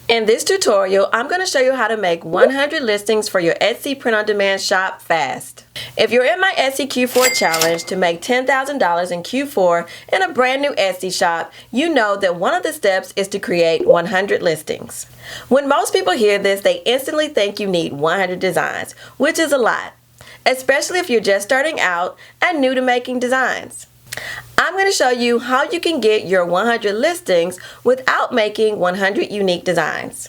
In this tutorial, I'm going to show you how to make 100 listings for your Etsy print-on-demand shop fast. If you're in my Etsy Q4 challenge to make $10,000 in Q4 in a brand new Etsy shop, you know that one of the steps is to create 100 listings. When most people hear this, they instantly think you need 100 designs, which is a lot, especially if you're just starting out and new to making designs. I'm going to show you how you can get your 100 listings without making 100 unique designs.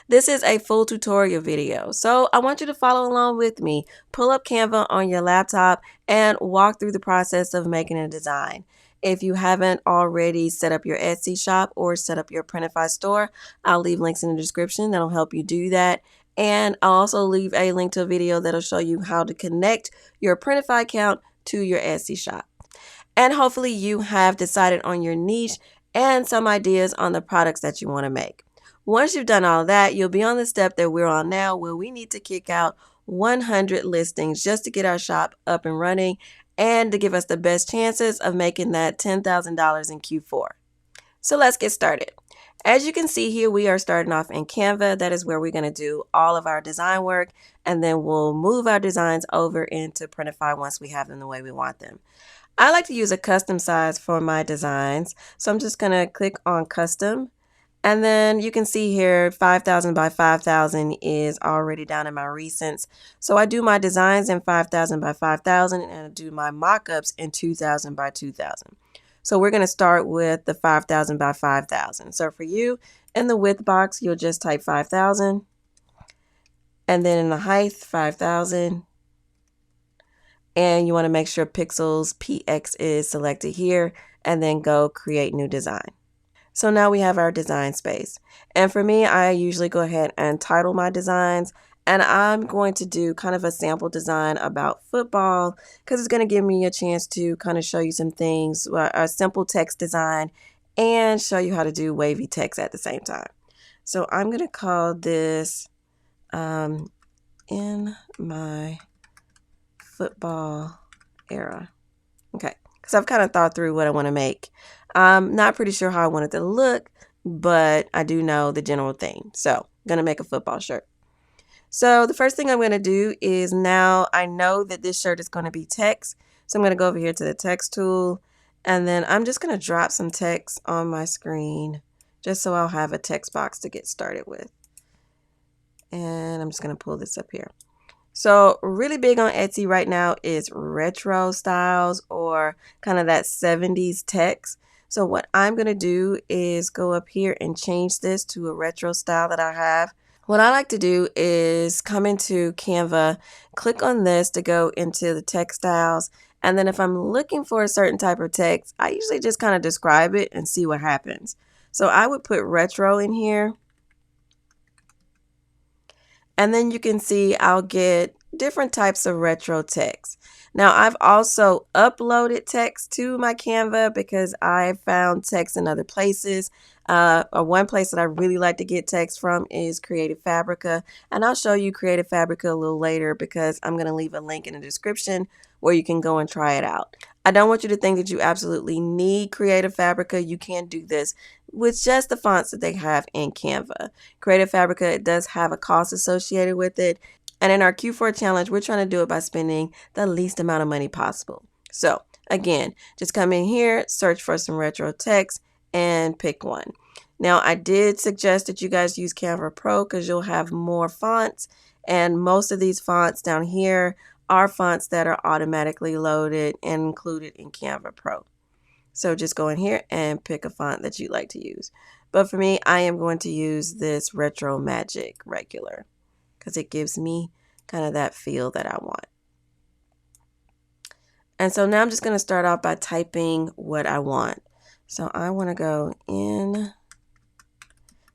This is a full tutorial video, so I want you to follow along with me. Pull up Canva on your laptop and walk through the process of making a design. If you haven't already set up your Etsy shop or set up your Printify store, I'll leave links in the description that'll help you do that. And I'll also leave a link to a video that'll show you how to connect your Printify account to your Etsy shop. And hopefully you have decided on your niche and some ideas on the products that you want to make. Once you've done all that, you'll be on the step that we're on now where we need to kick out 100 listings just to get our shop up and running and to give us the best chances of making that $10,000 in Q4. So let's get started. As you can see here, we are starting off in Canva. That is where we're going to do all of our design work, and then we'll move our designs over into Printify once we have them the way we want them. I like to use a custom size for my designs, so I'm just going to click on custom, and then you can see here 5,000 by 5,000 is already down in my recents. So I do my designs in 5,000 by 5,000 and I do my mock-ups in 2,000 by 2,000. So we're going to start with the 5,000 by 5,000. So for you, in the width box, you'll just type 5,000, and then in the height, 5,000. And you want to make sure Pixels PX is selected here and then go create new design. So now we have our design space. And for me, I usually go ahead and title my designs. And I'm going to do kind of a sample design about football because it's going to give me a chance to kind of show you some things, a simple text design, and show you how to do wavy text at the same time. So I'm going to call this in my football era. Okay, because I've kind of thought through what I want to make. I'm not pretty sure how I want it to look, but I do know the general theme. So I'm going to make a football shirt. So the first thing I'm going to do is, now I know that this shirt is going to be text. So I'm going to go over here to the text tool, and then I'm just going to drop some text on my screen just so I'll have a text box to get started with. And I'm just going to pull this up here. So really big on Etsy right now is retro styles or kind of that 70s text. So what I'm going to do is go up here and change this to a retro style that I have. What I like to do is come into Canva, click on this to go into the text styles. And then if I'm looking for a certain type of text, I usually just kind of describe it and see what happens. So I would put retro in here. And then you can see I'll get different types of retro text. Now, I've also uploaded text to my Canva because I found text in other places. One place that I really like to get text from is Creative Fabrica. And I'll show you Creative Fabrica a little later because I'm going to leave a link in the description where you can go and try it out. I don't want you to think that you absolutely need Creative Fabrica. You can do this with just the fonts that they have in Canva. Creative Fabrica, it does have a cost associated with it. And in our Q4 challenge, we're trying to do it by spending the least amount of money possible. So again, just come in here, search for some retro text, and pick one. Now, I did suggest that you guys use Canva Pro because you'll have more fonts. And most of these fonts down here are fonts that are automatically loaded and included in Canva Pro. So just go in here and pick a font that you'd like to use. But for me, I am going to use this Retro Magic regular because it gives me kind of that feel that I want. And so now I'm just going to start off by typing what I want. So I want to go in,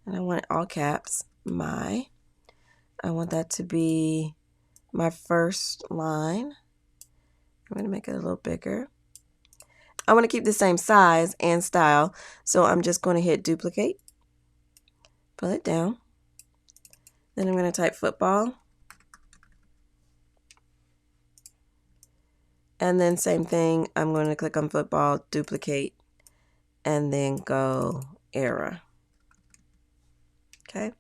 and I want it all caps, I want that to be my first line. I'm going to make it a little bigger. I want to keep the same size and style, so I'm just going to hit duplicate, pull it down. Then I'm going to type football. And then same thing, I'm going to click on football, duplicate, and then go era. Okay.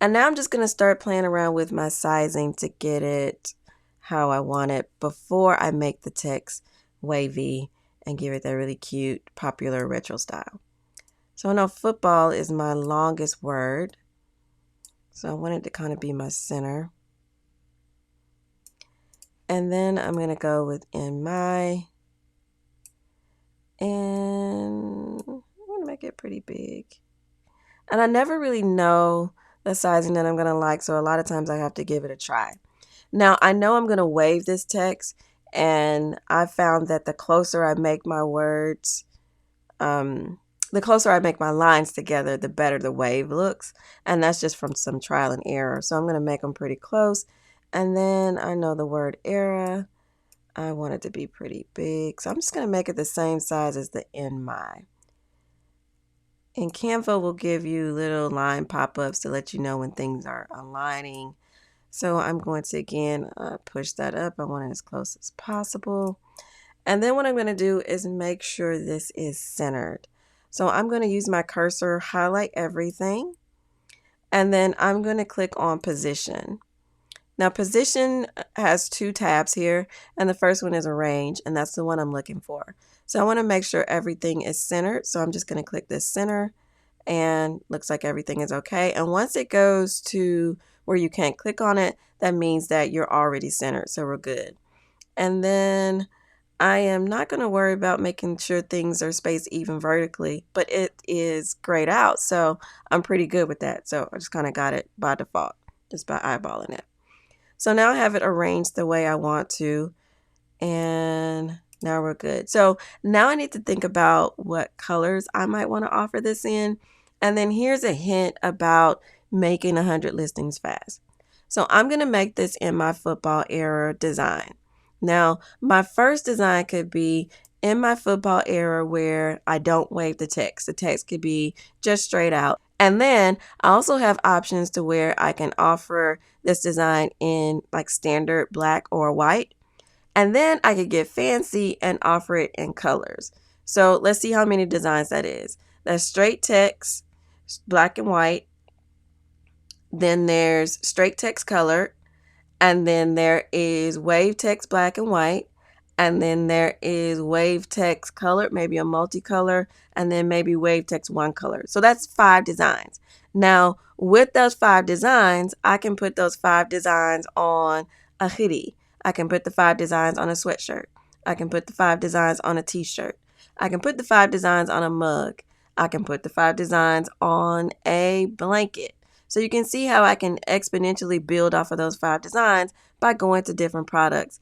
And now I'm just going to start playing around with my sizing to get it how I want it before I make the text wavy and give it that really cute, popular retro style. So I know football is my longest word. So I want it to kind of be my center. And then I'm going to go with in my, and I'm going to make it pretty big. And I never really know the sizing that I'm going to like, so a lot of times I have to give it a try. Now, I know I'm going to wave this text, and I found that the closer I make my words, the closer I make my lines together, the better the wave looks. And that's just from some trial and error. So I'm going to make them pretty close. And then I know the word era, I want it to be pretty big. So I'm just going to make it the same size as the in my. And Canva will give you little line pop-ups to let you know when things are aligning. So I'm going to, again, push that up. I want it as close as possible. And then what I'm going to do is make sure this is centered. So I'm going to use my cursor, highlight everything, and then I'm going to click on position. Now position has two tabs here, and the first one is arrange, and that's the one I'm looking for. So I want to make sure everything is centered. So I'm just going to click this center, and looks like everything is okay. And once it goes to where you can't click on it, that means that you're already centered. So we're good. And then I am not going to worry about making sure things are spaced even vertically, but it is grayed out. So I'm pretty good with that. So I just kind of got it by default, just by eyeballing it. So now I have it arranged the way I want to, and now we're good. So now I need to think about what colors I might want to offer this in. And then here's a hint about making 100 listings fast. So I'm going to make this in my football era design. Now, my first design could be in my football era where I don't wave the text. The text could be just straight out. And then I also have options to where I can offer this design in like standard black or white. And then I could get fancy and offer it in colors. So let's see how many designs that is. That's straight text, black and white. Then there's straight text color. And then there is wave text black and white. And then there is wave text colored, maybe a multicolor, and then maybe wave text one color. So that's 5 designs. Now, with those 5 designs, I can put those 5 designs on a hoodie. I can put the 5 designs on a sweatshirt. I can put the 5 designs on a t-shirt. I can put the 5 designs on a mug. I can put the 5 designs on a blanket. So you can see how I can exponentially build off of those 5 designs by going to different products.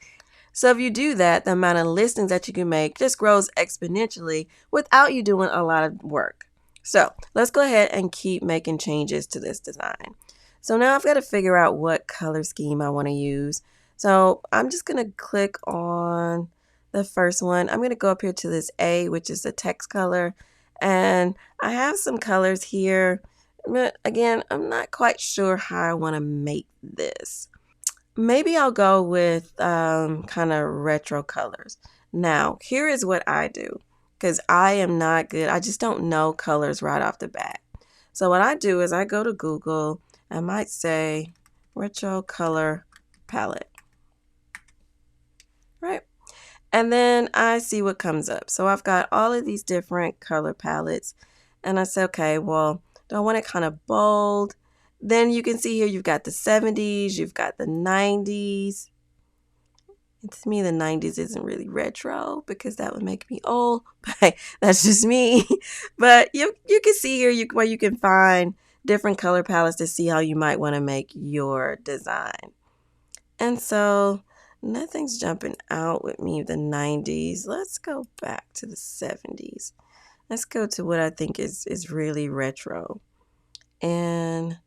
So if you do that, the amount of listings that you can make just grows exponentially without you doing a lot of work. So let's go ahead and keep making changes to this design. So now I've got to figure out what color scheme I want to use. So I'm just going to click on the first one. I'm going to go up here to this A, which is the text color. And I have some colors here. But again, I'm not quite sure how I want to make this. Maybe I'll go with kind of retro colors. Now, here is what I do, because I am not good. I just don't know colors right off the bat. So what I do is I go to Google. I might say retro color palette, right? And then I see what comes up. So I've got all of these different color palettes. And I say, okay, well, do I want it kind of bold? Then you can see here you've got the 70s, you've got the 90s. And to me, the 90s isn't really retro because that would make me old, but that's just me. But you can see here where you can find different color palettes to see how you might want to make your design. And so nothing's jumping out with me the 90s. Let's go back to the 70s. Let's go to what I think is really retro. And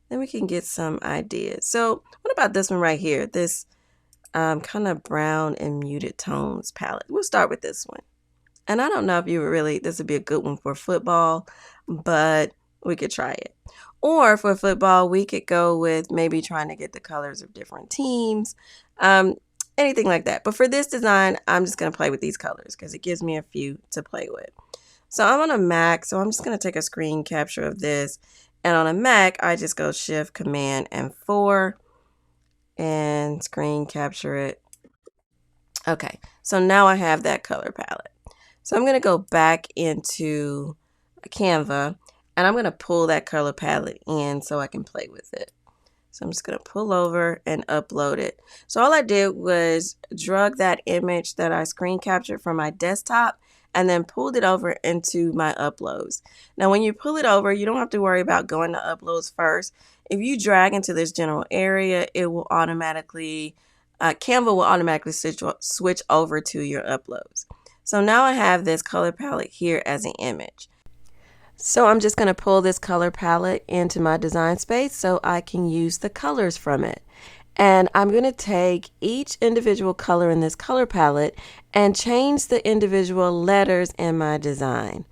then we can get some ideas. So what about this one right here? This kind of brown and muted tones palette. We'll start with this one. And I don't know if this would be a good one for football, but we could try it. Or for football, we could go with maybe trying to get the colors of different teams, anything like that. But for this design, I'm just going to play with these colors because it gives me a few to play with. So I'm on a Mac, so I'm just going to take a screen capture of this. And on a Mac, I just go Shift, Command, and 4 and screen capture it. Okay, so now I have that color palette. So I'm going to go back into Canva and I'm going to pull that color palette in so I can play with it. So I'm just going to pull over and upload it. So all I did was drag that image that I screen captured from my desktop and then pulled it over into my uploads. Now when you pull it over, you don't have to worry about going to uploads first. If you drag into this general area, it will automatically, Canva will automatically switch over to your uploads. So now I have this color palette here as an image. So I'm just going to pull this color palette into my design space so I can use the colors from it. And I'm going to take each individual color in this color palette and change the individual letters in my design.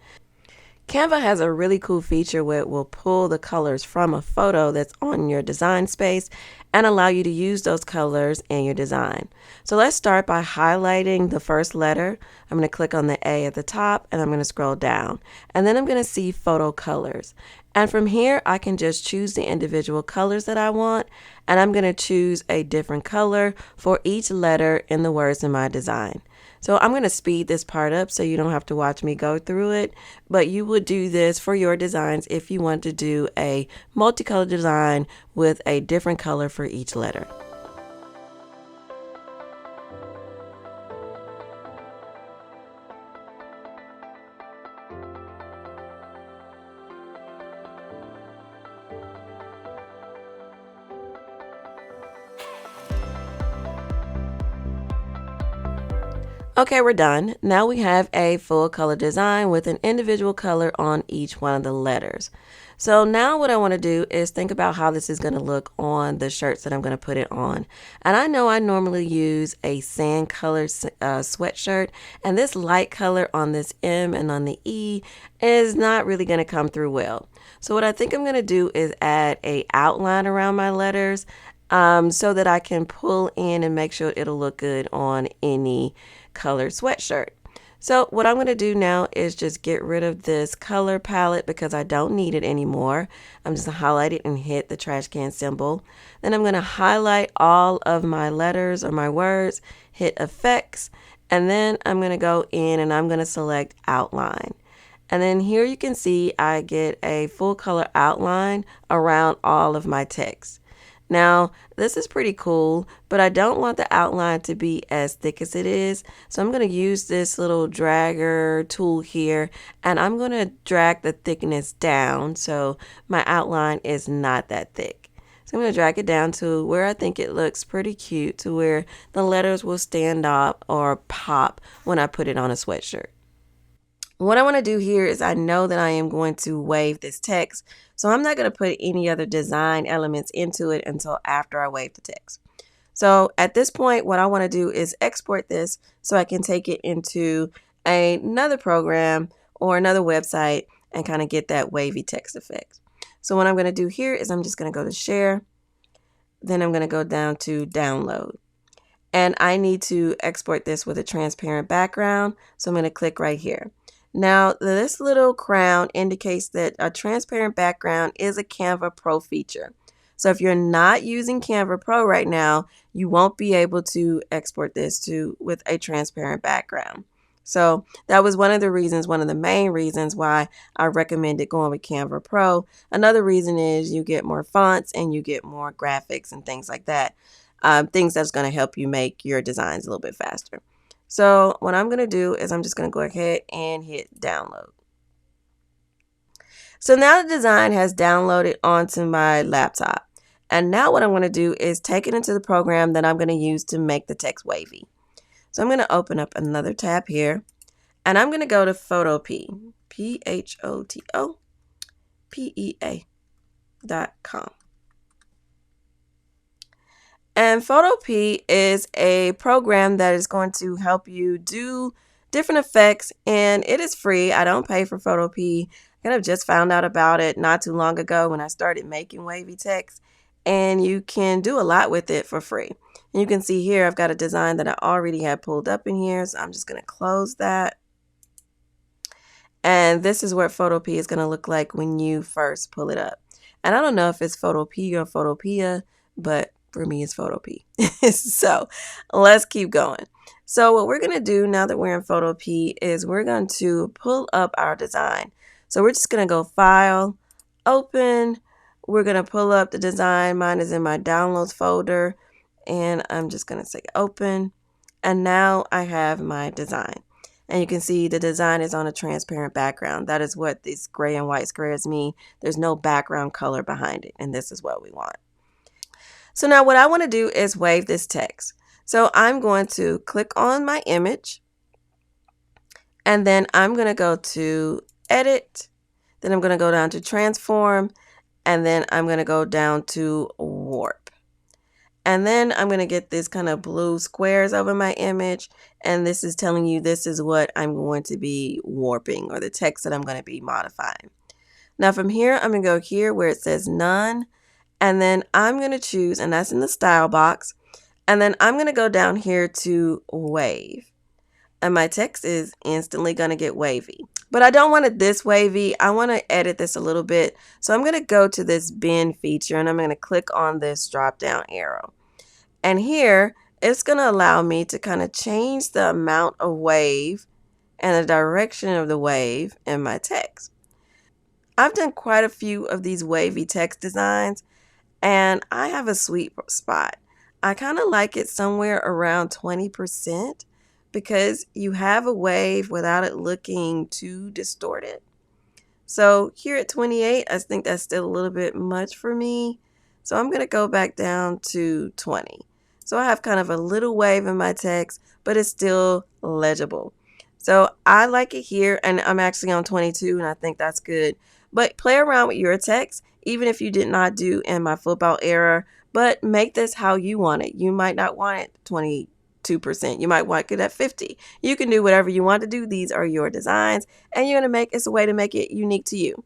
Canva has a really cool feature where it will pull the colors from a photo that's on your design space and allow you to use those colors in your design. So let's start by highlighting the first letter. I'm going to click on the A at the top and I'm going to scroll down. And then I'm going to see photo colors. And from here, I can just choose the individual colors that I want. And I'm going to choose a different color for each letter in the words in my design. So I'm going to speed this part up so you don't have to watch me go through it, but you would do this for your designs if you want to do a multicolor design with a different color for each letter. Okay, we're done. Now we have a full color design with an individual color on each one of the letters. So now what I want to do is think about how this is going to look on the shirts that I'm going to put it on. And I know I normally use a sand colored sweatshirt, and this light color on this M and on the E is not really going to come through well. So what I think I'm going to do is add a outline around my letters so that I can pull in and make sure it'll look good on any colored sweatshirt. So what I'm going to do now is just get rid of this color palette because I don't need it anymore. I'm just going to highlight it and hit the trash can symbol. Then I'm going to highlight all of my letters or my words, hit effects, and then I'm going to go in and I'm going to select outline. And then here you can see I get a full color outline around all of my text. Now, this is pretty cool, but I don't want the outline to be as thick as it is. So I'm going to use this little dragger tool here, and I'm going to drag the thickness down so my outline is not that thick. So I'm going to drag it down to where I think it looks pretty cute, to where the letters will stand up or pop when I put it on a sweatshirt. What I want to do here is I know that I am going to wave this text, so I'm not going to put any other design elements into it until after I wave the text. So at this point, what I want to do is export this so I can take it into another program or another website and kind of get that wavy text effect. So what I'm going to do here is I'm just going to go to share, then I'm going to go down to download. And I need to export this with a transparent background, so I'm going to click right here. Now, this little crown indicates that a transparent background is a Canva Pro feature. So if you're not using Canva Pro right now, you won't be able to export this with a transparent background. So that was one of the main reasons why I recommended going with Canva Pro. Another reason is you get more fonts and you get more graphics and things like that. Things that's going to help you make your designs a little bit faster. So what I'm going to do is I'm just going to go ahead and hit download. So now the design has downloaded onto my laptop. And now what I'm going to do is take it into the program that I'm going to use to make the text wavy. So I'm going to open up another tab here. And I'm going to go to PhotoPea, PhotoPea.com. And PhotoPea is a program that is going to help you do different effects, and it is free. I don't pay for PhotoPea. I kind of just found out about it not too long ago when I started making wavy text, and you can do a lot with it for free. And you can see here I've got a design that I already had pulled up in here, so I'm just going to close that. And this is what PhotoPea is going to look like when you first pull it up. And I don't know if it's Photopea or Photopea, but for me it's Photopea. So let's keep going. So what we're going to do now that we're in Photopea is we're going to pull up our design. So we're just going to go File, Open. We're going to pull up the design. Mine is in my Downloads folder. And I'm just going to say Open. And now I have my design. And you can see the design is on a transparent background. That is what these gray and white squares mean. There's no background color behind it. And this is what we want. So now what I want to do is wave this text. So I'm going to click on my image. And then I'm going to go to Edit. Then I'm going to go down to Transform. And then I'm going to go down to Warp. And then I'm going to get this kind of blue squares over my image. And this is telling you this is what I'm going to be warping, or the text that I'm going to be modifying. Now from here, I'm going to go here where it says None. And then I'm going to choose, and that's in the style box. And then I'm going to go down here to Wave. And my text is instantly going to get wavy. But I don't want it this wavy. I want to edit this a little bit. So I'm going to go to this Bend feature, and I'm going to click on this drop down arrow. And here, it's going to allow me to kind of change the amount of wave and the direction of the wave in my text. I've done quite a few of these wavy text designs, and I have a sweet spot. I kind of like it somewhere around 20%, because you have a wave without it looking too distorted. So here at 28, I think that's still a little bit much for me. So I'm going to go back down to 20. So I have kind of a little wave in my text, but it's still legible. So I like it here, and I'm actually on 22, and I think that's good. But play around with your text, even if you did not do in my football era, but make this how you want it. You might not want it 22%. You might want it at 50. You can do whatever you want to do. These are your designs, and you're going to make it's a way to make it unique to you.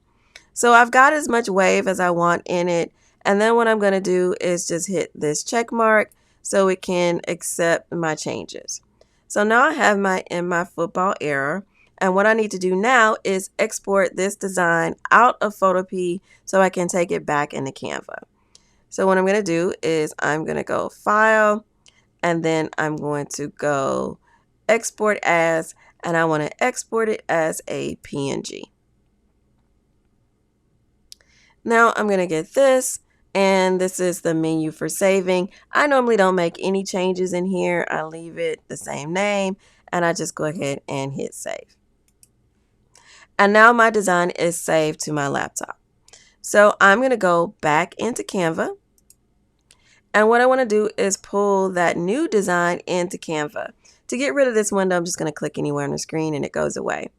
So I've got as much wave as I want in it. And then what I'm going to do is just hit this check mark so it can accept my changes. So now I have my football era. And what I need to do now is export this design out of Photopea so I can take it back into Canva. So what I'm going to do is I'm going to go File, and then I'm going to go Export As, and I want to export it as a PNG. Now I'm going to get this, and this is the menu for saving. I normally don't make any changes in here. I leave it the same name, and I just go ahead and hit save. And now my design is saved to my laptop. So I'm going to go back into Canva. And what I want to do is pull that new design into Canva. To get rid of this window, I'm just going to click anywhere on the screen and it goes away.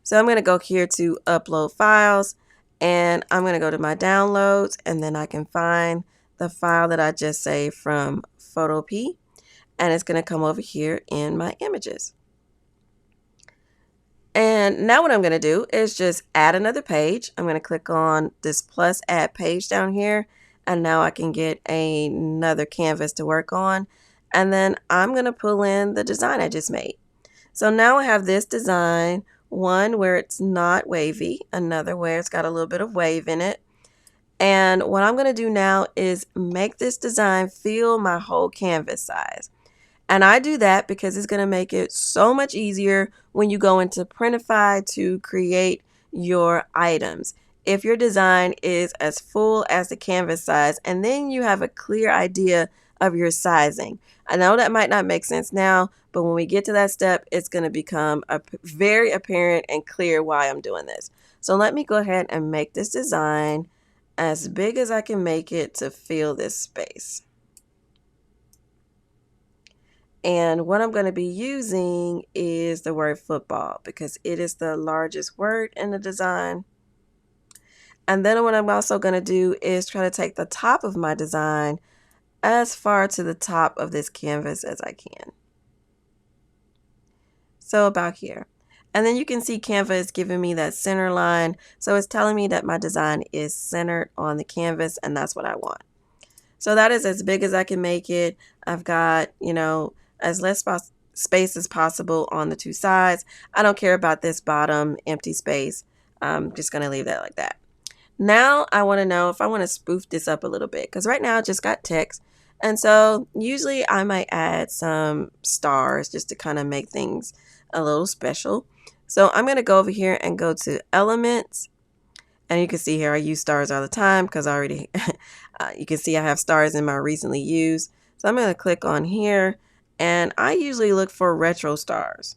So I'm going to go here to Upload Files, and I'm going to go to my downloads, and then I can find the file that I just saved from Photopea, and it's going to come over here in my images. And now what I'm going to do is just add another page. I'm going to click on this plus add page down here, and now I can get another canvas to work on. And then I'm going to pull in the design I just made. So now I have this design, one where it's not wavy, another where it's got a little bit of wave in it. And what I'm going to do now is make this design fill my whole canvas size. And I do that because it's going to make it so much easier when you go into Printify to create your items. If your design is as full as the canvas size, and then you have a clear idea of your sizing. I know that might not make sense now, but when we get to that step, it's going to become very apparent and clear why I'm doing this. So let me go ahead and make this design as big as I can make it to fill this space. And what I'm going to be using is the word football because it is the largest word in the design. And then what I'm also going to do is try to take the top of my design as far to the top of this canvas as I can. So about here. And then you can see Canva is giving me that center line. So it's telling me that my design is centered on the canvas, and that's what I want. So that is as big as I can make it. I've got, as less space as possible on the two sides. I don't care about this bottom empty space. I'm just going to leave that like that. Now I want to know if I want to spoof this up a little bit, because right now I just got text. And so usually I might add some stars just to kind of make things a little special. So I'm going to go over here and go to Elements. And you can see here I use stars all the time because I already, you can see I have stars in my recently used. So I'm going to click on here, and I usually look for retro stars.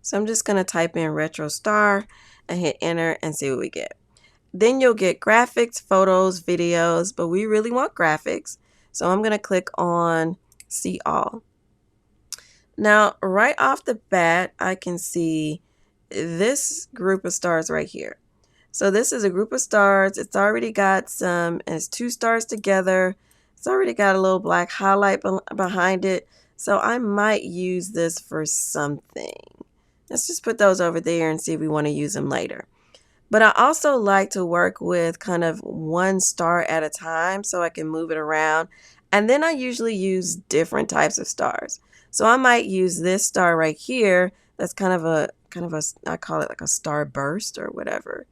So I'm just going to type in retro star and hit enter and see what we get. Then you'll get graphics, photos, videos, but we really want graphics. So I'm going to click on see all. Now, right off the bat, I can see this group of stars right here. So this is a group of stars. It's already got some, and it's 2 stars together. It's already got a little black highlight behind it. So I might use this for something. Let's just put those over there and see if we want to use them later. But I also like to work with kind of 1 star at a time so I can move it around. And then I usually use different types of stars. So I might use this star right here. That's kind of a, I call it like a star burst or whatever.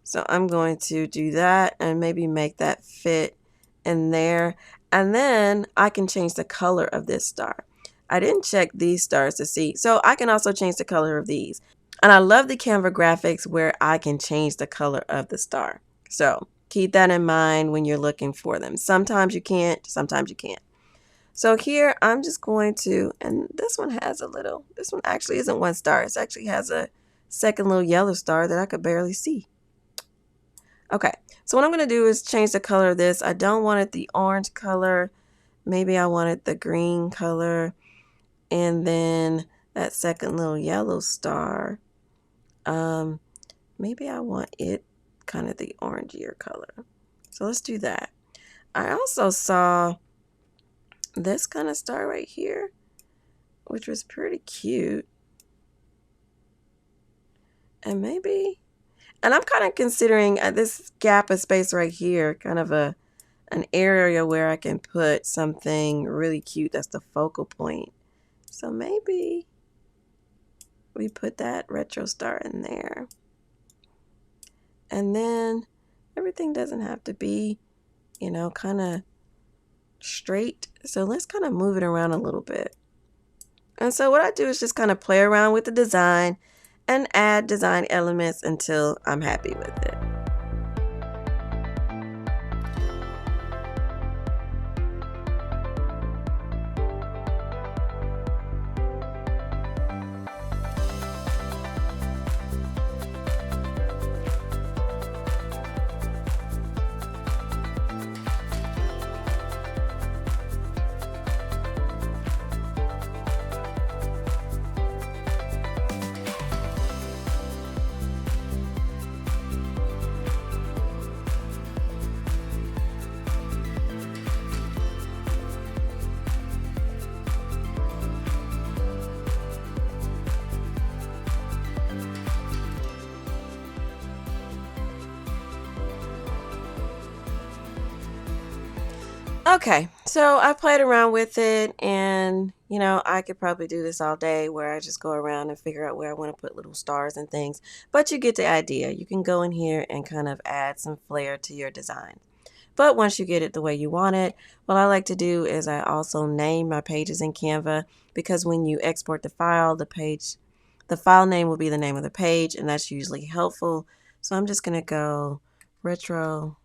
So I'm going to do that and maybe make that fit in there. And then I can change the color of this star. I didn't check these stars to see. So I can also change the color of these. And I love the Canva graphics where I can change the color of the star. So keep that in mind when you're looking for them. Sometimes you can't, sometimes you can't. So here I'm just going to, and this one has a little, this one actually isn't 1 star. It actually has a second little yellow star that I could barely see. Okay, so what I'm going to do is change the color of this. I don't want it the orange color. Maybe I want it the green color. And then that second little yellow star, maybe I want it kind of the orangier color. So let's do that. I also saw this kind of star right here, which was pretty cute. And maybe, and I'm kind of considering this gap of space right here, kind of an area where I can put something really cute that's the focal point. So maybe we put that retro star in there. And then everything doesn't have to be, you know, kind of straight. So let's kind of move it around a little bit. And so what I do is just kind of play around with the design and add design elements until I'm happy with it. Okay, so I played around with it, and you know, I could probably do this all day where I just go around and figure out where I want to put little stars and things, but you get the idea. You can go in here and kind of add some flair to your design. But once you get it the way you want it, what I like to do is I also name my pages in Canva, because when you export the file, the file name will be the name of the page, and that's usually helpful. So I'm just going to go retro.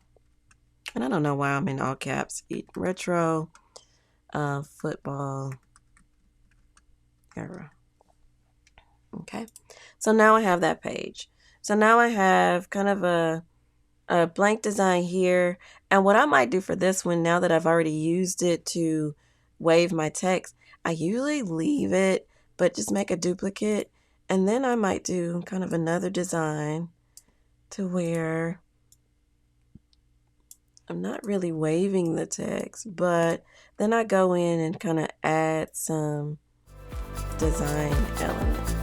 And I don't know why I'm in all caps. Retro football era. Okay. So now I have that page. So now I have kind of a blank design here. And what I might do for this one, now that I've already used it to wave my text, I usually leave it, but just make a duplicate. And then I might do kind of another design to where I'm not really waving the text, but then I go in and kind of add some design elements.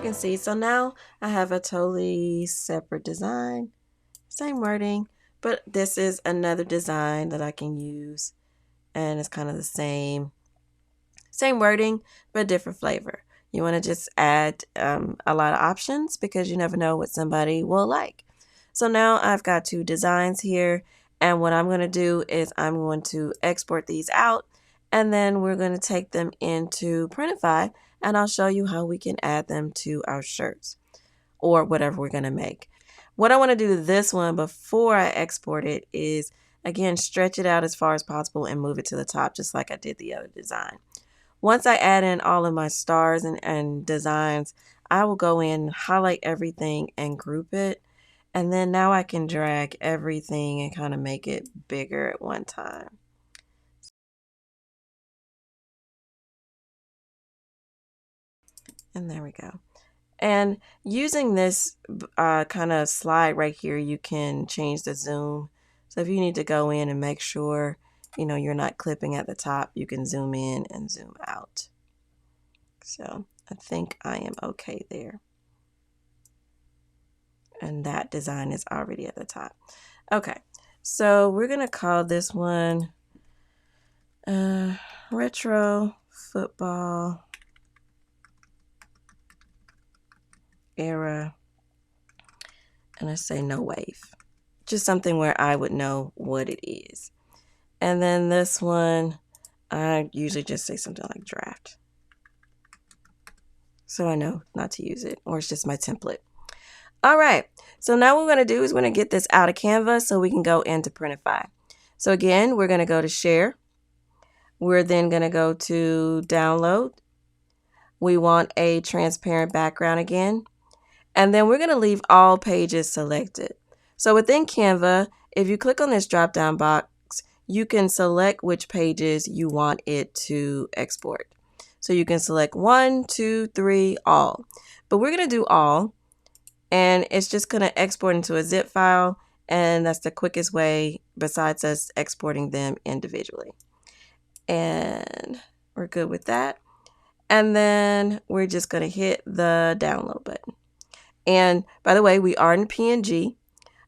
can see, so now I have a totally separate design, same wording, but this is another design that I can use, and it's kind of the same wording, but different flavor. You want to just add a lot of options because you never know what somebody will like. So now I've got 2 designs here, and what I'm going to do is I'm going to export these out, and then we're going to take them into Printify, and I'll show you how we can add them to our shirts or whatever we're going to make. What I want to do to this one before I export it is, again, stretch it out as far as possible and move it to the top just like I did the other design. Once I add in all of my stars and designs, I will go in, highlight everything, and group it. And then now I can drag everything and kind of make it bigger at one time. And there we go. And using this kind of slide right here, you can change the zoom. So if you need to go in and make sure, you know, you're not clipping at the top, you can zoom in and zoom out. So I think I am okay there. And that design is already at the top. Okay, so we're going to call this one Retro Football Era, and I say no wave. Just something where I would know what it is. And then this one, I usually just say something like draft, so I know not to use it, or it's just my template. All right, so now what we're going to do is we're going to get this out of Canva so we can go into Printify. So again, we're going to go to Share. We're then going to go to Download. We want a transparent background again. And then we're going to leave all pages selected. So within Canva, if you click on this drop-down box, you can select which pages you want it to export. So you can select 1, 2, 3, all. But we're going to do all. And it's just going to export into a zip file. And that's the quickest way besides us exporting them individually. And we're good with that. And then we're just going to hit the download button. And by the way, we are in PNG.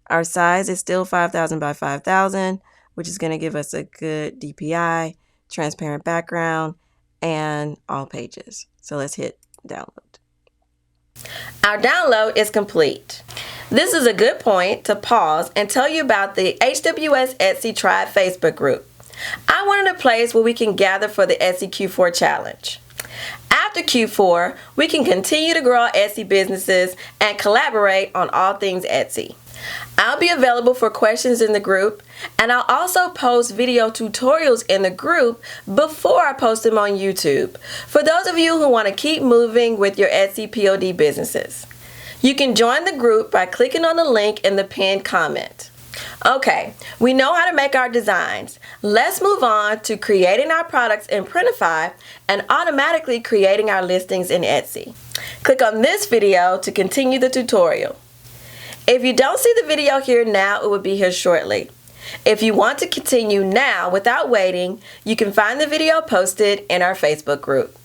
Our size is still 5,000 by 5,000, which is going to give us a good DPI, transparent background, and all pages. So let's hit download. Our download is complete. This is a good point to pause and tell you about the HWS Etsy Tribe Facebook group. I wanted a place where we can gather for the Etsy Q4 challenge. After Q4, we can continue to grow our Etsy businesses and collaborate on all things Etsy. I'll be available for questions in the group, and I'll also post video tutorials in the group before I post them on YouTube for those of you who want to keep moving with your Etsy POD businesses. You can join the group by clicking on the link in the pinned comment. Okay, we know how to make our designs. Let's move on to creating our products in Printify and automatically creating our listings in Etsy. Click on this video to continue the tutorial. If you don't see the video here now, it will be here shortly. If you want to continue now without waiting, you can find the video posted in our Facebook group.